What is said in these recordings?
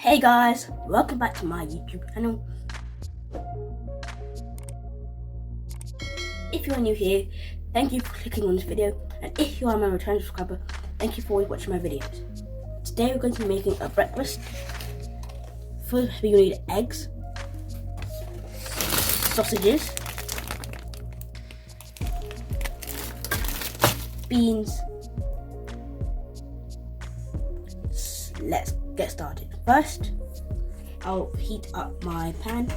Hey guys, welcome back to my YouTube channel. If you are new here, thank you for clicking on this video, and if you are my return subscriber, thank you for always watching my videos. Today we're going to be making a breakfast. First we need eggs, sausages, beans. Let's get started. First, I'll heat up my pan.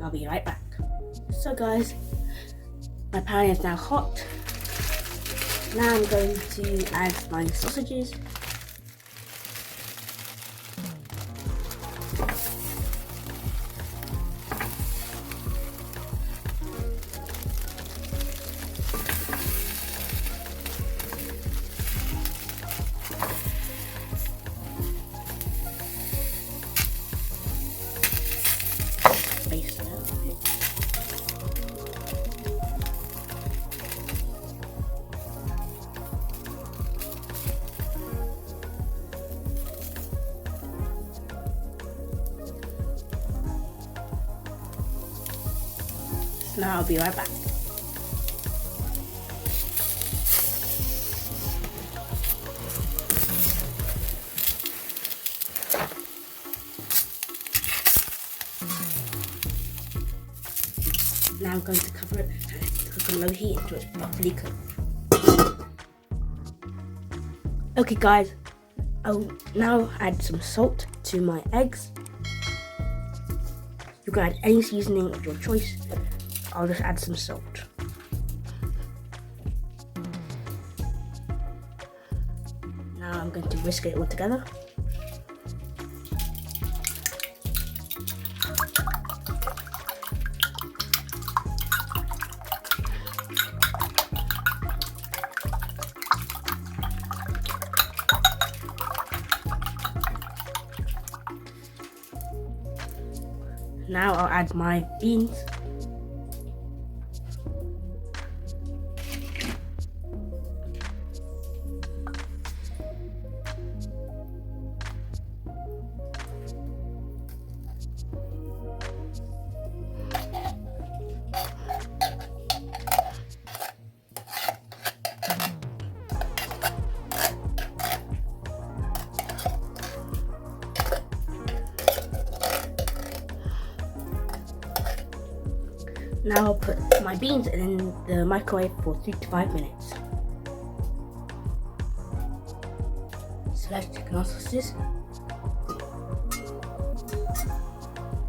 I'll be right back. So guys, my pan is now hot. Now I'm going to add my sausages. Space it out a bit. So now I'll be right back. Now I'm going to cover it and cook on low heat until it's properly cooked. Okay guys, I'll now add some salt to my eggs. You can add any seasoning of your choice. I'll just add some salt. Now I'm going to whisk it all together. Now I'll add my beans. Now I'll put my beans in the microwave for 3 to 5 minutes. So let's check our sausages.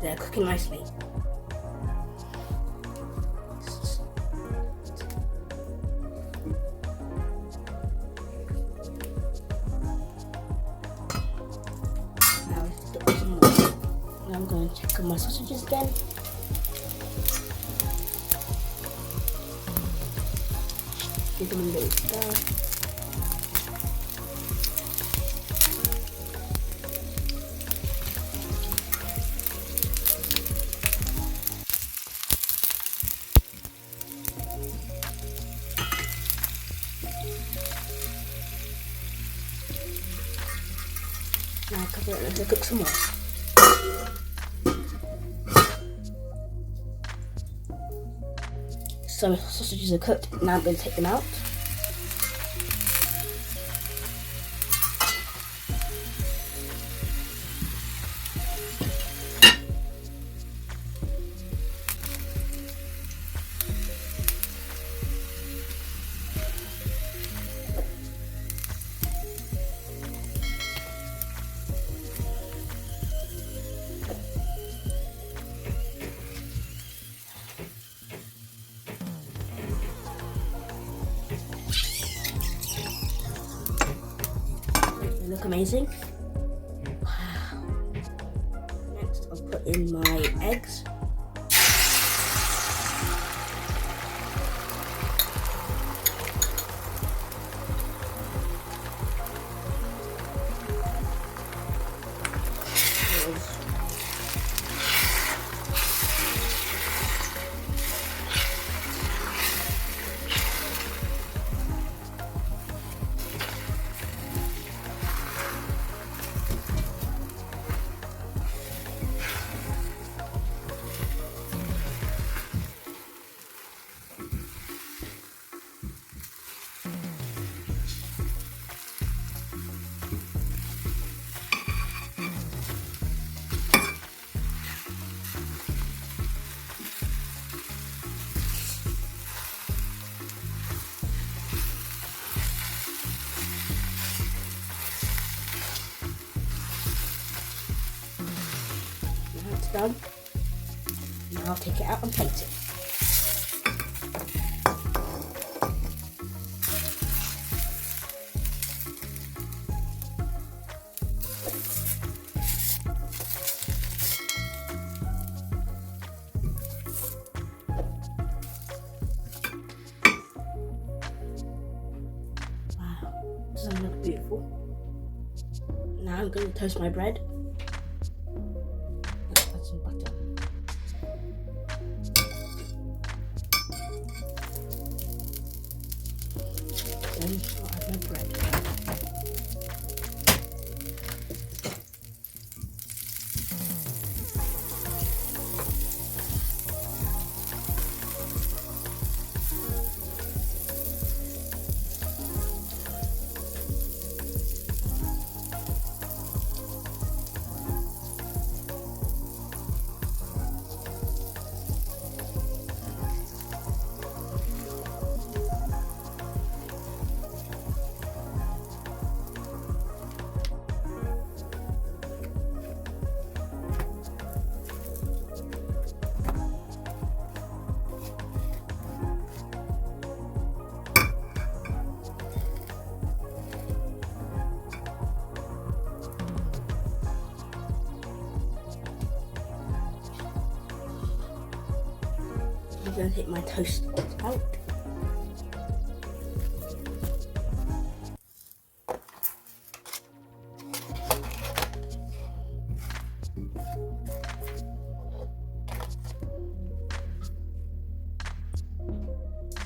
They're cooking nicely. Now let's put some more. Now I'm going to check on my sausages again. Give them a little stir. Now cover it and let it cook some more. So sausages are cooked. Now I'm going to take them out. They look amazing. Wow. Next I'll put in my eggs. done. Now I'll take it out and plate it. Doesn't it look beautiful? Now I'm going to toast my bread. Let's add some butter. Then I'll add my bread. I'm going to take my toast out.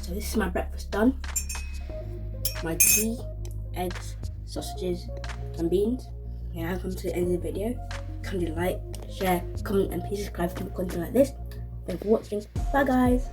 So this is my breakfast done. My tea, eggs, sausages and beans. Yeah, I've come to the end of the video. Kindly like, share, comment and please subscribe for more content like this. Thanks for watching. Bye guys.